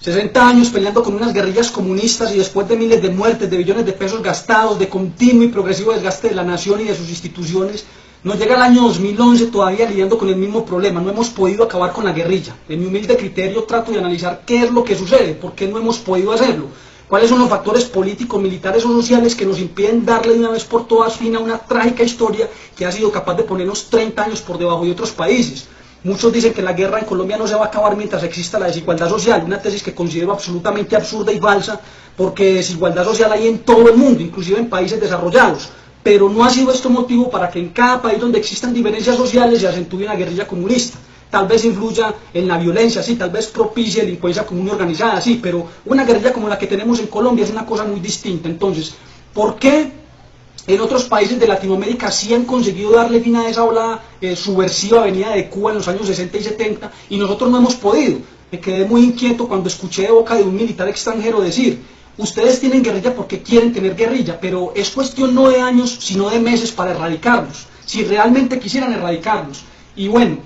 60 años peleando con unas guerrillas comunistas y después de miles de muertes, de billones de pesos gastados, de continuo y progresivo desgaste de la nación y de sus instituciones, nos llega el año 2011 todavía lidiando con el mismo problema. No hemos podido acabar con la guerrilla. En mi humilde criterio trato de analizar qué es lo que sucede, por qué no hemos podido hacerlo, cuáles son los factores políticos, militares o sociales que nos impiden darle de una vez por todas fin a una trágica historia que ha sido capaz de ponernos 30 años por debajo de otros países. Muchos dicen que la guerra en Colombia no se va a acabar mientras exista la desigualdad social, una tesis que considero absolutamente absurda y falsa, porque desigualdad social hay en todo el mundo, inclusive en países desarrollados, pero no ha sido esto motivo para que en cada país donde existan diferencias sociales se acentúe una guerrilla comunista. Tal vez influya en la violencia, sí, tal vez propicie delincuencia común y organizada, sí, pero una guerrilla como la que tenemos en Colombia es una cosa muy distinta. Entonces, ¿por qué en otros países de Latinoamérica sí han conseguido darle fin a esa ola subversiva venida de Cuba en los años 60 y 70 y nosotros no hemos podido? Me quedé muy inquieto cuando escuché de boca de un militar extranjero decir: ustedes tienen guerrilla porque quieren tener guerrilla, pero es cuestión no de años, sino de meses para erradicarlos, si realmente quisieran erradicarlos. Y bueno,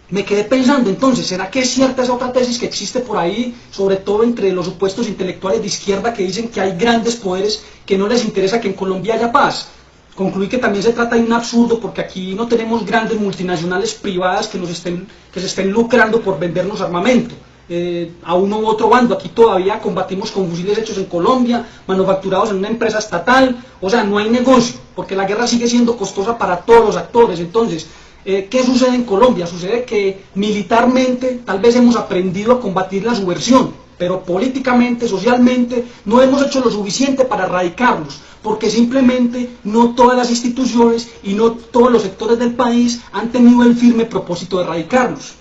me quedé pensando entonces, ¿será que es cierta esa otra tesis que existe por ahí, sobre todo entre los supuestos intelectuales de izquierda que dicen que hay grandes poderes que no les interesa que en Colombia haya paz? Concluí que también se trata de un absurdo porque aquí no tenemos grandes multinacionales privadas que se estén lucrando por vendernos armamento a uno u otro bando. Aquí todavía combatimos con fusiles hechos en Colombia, manufacturados en una empresa estatal, o sea, no hay negocio, porque la guerra sigue siendo costosa para todos los actores. Entonces, ¿qué sucede en Colombia? Sucede que militarmente tal vez hemos aprendido a combatir la subversión, pero políticamente, socialmente, no hemos hecho lo suficiente para erradicarlos, porque simplemente no todas las instituciones y no todos los sectores del país han tenido el firme propósito de erradicarlos.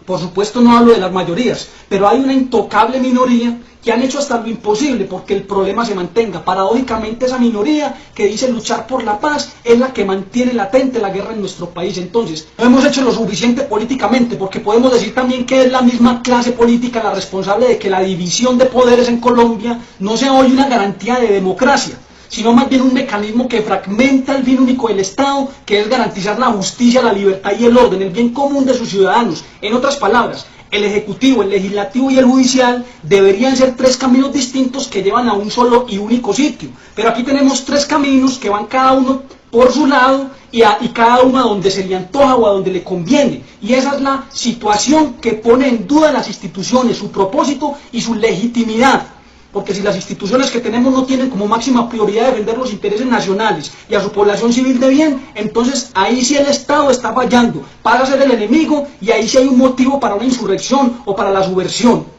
Por supuesto no hablo de las mayorías, pero hay una intocable minoría que han hecho hasta lo imposible porque el problema se mantenga. Paradójicamente esa minoría que dice luchar por la paz es la que mantiene latente la guerra en nuestro país. Entonces, no hemos hecho lo suficiente políticamente, porque podemos decir también que es la misma clase política la responsable de que la división de poderes en Colombia no sea hoy una garantía de democracia, sino más bien un mecanismo que fragmenta el fin único del Estado, que es garantizar la justicia, la libertad y el orden, el bien común de sus ciudadanos. En otras palabras, el Ejecutivo, el Legislativo y el Judicial deberían ser tres caminos distintos que llevan a un solo y único sitio. Pero aquí tenemos tres caminos que van cada uno por su lado y cada uno a donde se le antoja o a donde le conviene. Y esa es la situación que pone en duda las instituciones, su propósito y su legitimidad. Porque si las instituciones que tenemos no tienen como máxima prioridad defender los intereses nacionales y a su población civil de bien, entonces ahí sí el Estado está fallando, para ser el enemigo, y ahí sí hay un motivo para una insurrección o para la subversión.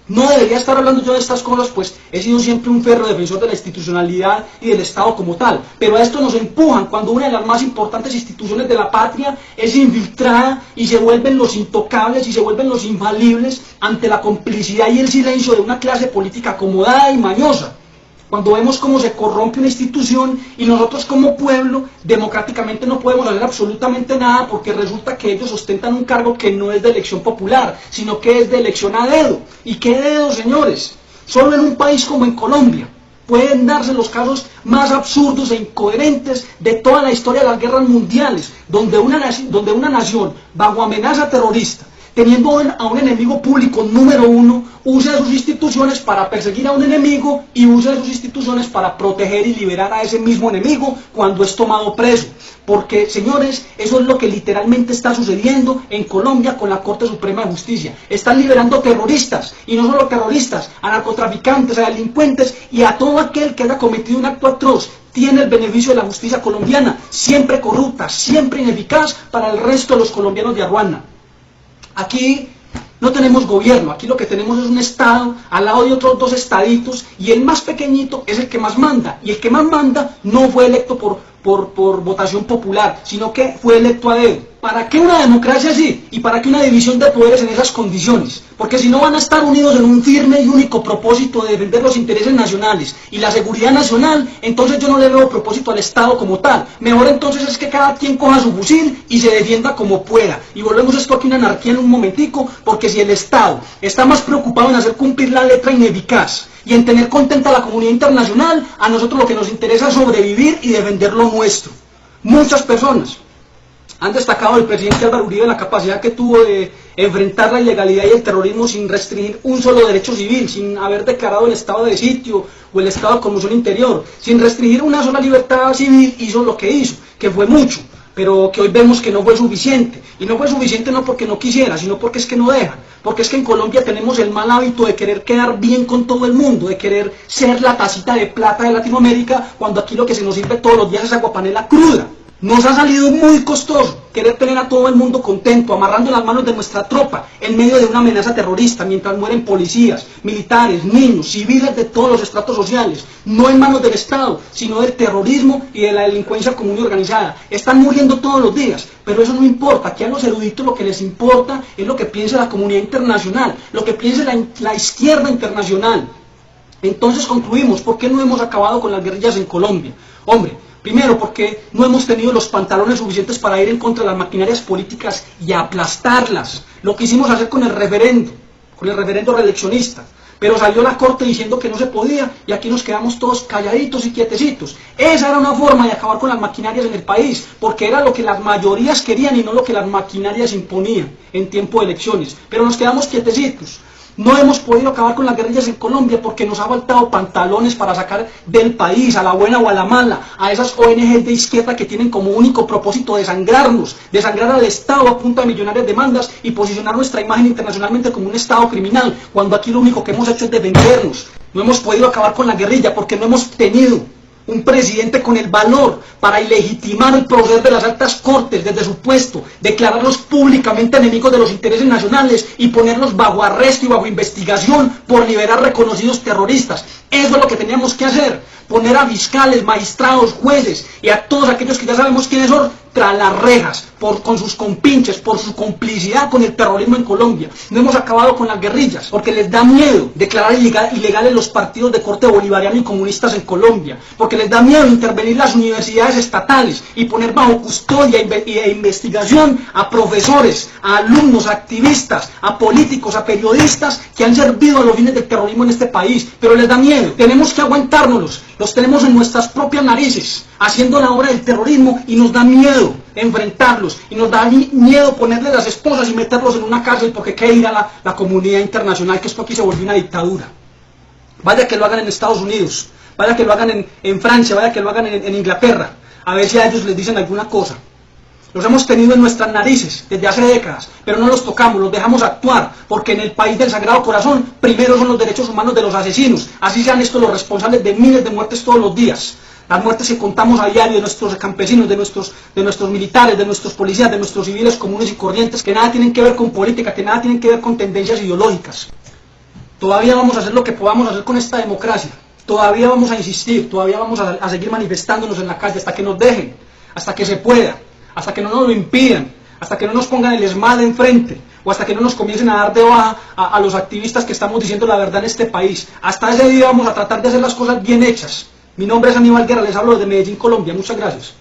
No debería estar hablando yo de estas cosas, pues he sido siempre un férreo defensor de la institucionalidad y del Estado como tal, pero a esto nos empujan cuando una de las más importantes instituciones de la patria es infiltrada y se vuelven los intocables y se vuelven los infalibles ante la complicidad y el silencio de una clase política acomodada y mañosa. Cuando vemos cómo se corrompe una institución y nosotros como pueblo democráticamente no podemos hacer absolutamente nada porque resulta que ellos ostentan un cargo que no es de elección popular, sino que es de elección a dedo. ¿Y qué dedo, señores? Solo en un país como en Colombia pueden darse los casos más absurdos e incoherentes de toda la historia de las guerras mundiales, donde una nación bajo amenaza terrorista, teniendo a un enemigo público número uno, usa sus instituciones para perseguir a un enemigo y usa sus instituciones para proteger y liberar a ese mismo enemigo cuando es tomado preso. Porque, señores, eso es lo que literalmente está sucediendo en Colombia con la Corte Suprema de Justicia. Están liberando terroristas, y no solo terroristas, a narcotraficantes, a delincuentes y a todo aquel que haya cometido un acto atroz. Tiene el beneficio de la justicia colombiana, siempre corrupta, siempre ineficaz para el resto de los colombianos de Aruana. Aquí no tenemos gobierno, aquí lo que tenemos es un Estado al lado de otros dos estaditos y el más pequeñito es el que más manda, y el que más manda no fue electo por votación popular, sino que fue electo a dedo. ¿Para qué una democracia así? ¿Y para qué una división de poderes en esas condiciones? Porque si no van a estar unidos en un firme y único propósito de defender los intereses nacionales y la seguridad nacional, entonces yo no le veo propósito al Estado como tal. Mejor entonces es que cada quien coja su fusil y se defienda como pueda. Y volvemos esto aquí una anarquía en un momentico, porque si el Estado está más preocupado en hacer cumplir la letra ineficaz y en tener contenta a la comunidad internacional, a nosotros lo que nos interesa es sobrevivir y defender lo nuestro. Muchas personas han destacado del presidente Álvaro Uribe la capacidad que tuvo de enfrentar la ilegalidad y el terrorismo sin restringir un solo derecho civil, sin haber declarado el estado de sitio o el estado de conmoción interior, sin restringir una sola libertad civil, hizo lo que hizo, que fue mucho, pero que hoy vemos que no fue suficiente. Y no fue suficiente no porque no quisiera, sino porque es que no dejan. Porque es que en Colombia tenemos el mal hábito de querer quedar bien con todo el mundo, de querer ser la tacita de plata de Latinoamérica, cuando aquí lo que se nos sirve todos los días es aguapanela cruda. Nos ha salido muy costoso querer tener a todo el mundo contento, amarrando las manos de nuestra tropa en medio de una amenaza terrorista, mientras mueren policías, militares, niños, civiles de todos los estratos sociales, no en manos del Estado, sino del terrorismo y de la delincuencia común y organizada. Están muriendo todos los días, pero eso no importa. Aquí a los eruditos lo que les importa es lo que piensa la comunidad internacional, lo que piensa la izquierda internacional. Entonces concluimos, ¿por qué no hemos acabado con las guerrillas en Colombia? Hombre, primero porque no hemos tenido los pantalones suficientes para ir en contra de las maquinarias políticas y aplastarlas. Lo quisimos hacer con el referendo reeleccionista, pero salió la Corte diciendo que no se podía y aquí nos quedamos todos calladitos y quietecitos. Esa era una forma de acabar con las maquinarias en el país, porque era lo que las mayorías querían y no lo que las maquinarias imponían en tiempo de elecciones. Pero nos quedamos quietecitos. No hemos podido acabar con las guerrillas en Colombia porque nos ha faltado pantalones para sacar del país, a la buena o a la mala, a esas ONG de izquierda que tienen como único propósito desangrarnos, desangrar al Estado a punta de millonarias demandas y posicionar nuestra imagen internacionalmente como un Estado criminal, cuando aquí lo único que hemos hecho es defendernos. No hemos podido acabar con la guerrilla porque no hemos tenido un presidente con el valor para ilegitimar el proceder de las altas cortes desde su puesto, declararlos públicamente enemigos de los intereses nacionales y ponerlos bajo arresto y bajo investigación por liberar reconocidos terroristas. Eso es lo que teníamos que hacer, poner a fiscales, magistrados, jueces y a todos aquellos que ya sabemos quiénes son tras las rejas, con sus compinches, por su complicidad con el terrorismo en Colombia. No hemos acabado con las guerrillas, porque les da miedo declarar ilegales los partidos de corte bolivariano y comunistas en Colombia, porque les da miedo intervenir las universidades estatales y poner bajo custodia e investigación a profesores, a alumnos, a activistas, a políticos, a periodistas que han servido a los fines del terrorismo en este país, pero les da miedo. Tenemos que aguantárnoslos, los tenemos en nuestras propias narices, haciendo la obra del terrorismo y nos da miedo enfrentarlos y nos da miedo ponerle las esposas y meterlos en una cárcel porque qué dirá la comunidad internacional que esto aquí se volvió una dictadura. Vaya que lo hagan en Estados Unidos, vaya que lo hagan en Francia, vaya que lo hagan en Inglaterra, a ver si a ellos les dicen alguna cosa. Los hemos tenido en nuestras narices desde hace décadas, pero no los tocamos, los dejamos actuar, porque en el país del Sagrado Corazón primero son los derechos humanos de los asesinos, así sean estos los responsables de miles de muertes todos los días. Las muertes que contamos a diario de nuestros campesinos, de nuestros militares, de nuestros policías, de nuestros civiles comunes y corrientes, que nada tienen que ver con política, que nada tienen que ver con tendencias ideológicas. Todavía vamos a hacer lo que podamos hacer con esta democracia, todavía vamos a insistir, todavía vamos a seguir manifestándonos en la calle hasta que nos dejen, hasta que se pueda, hasta que no nos lo impidan, hasta que no nos pongan el ESMAD enfrente, o hasta que no nos comiencen a dar de baja a los activistas que estamos diciendo la verdad en este país. Hasta ese día vamos a tratar de hacer las cosas bien hechas. Mi nombre es Aníbal Guerra, les hablo desde Medellín, Colombia. Muchas gracias.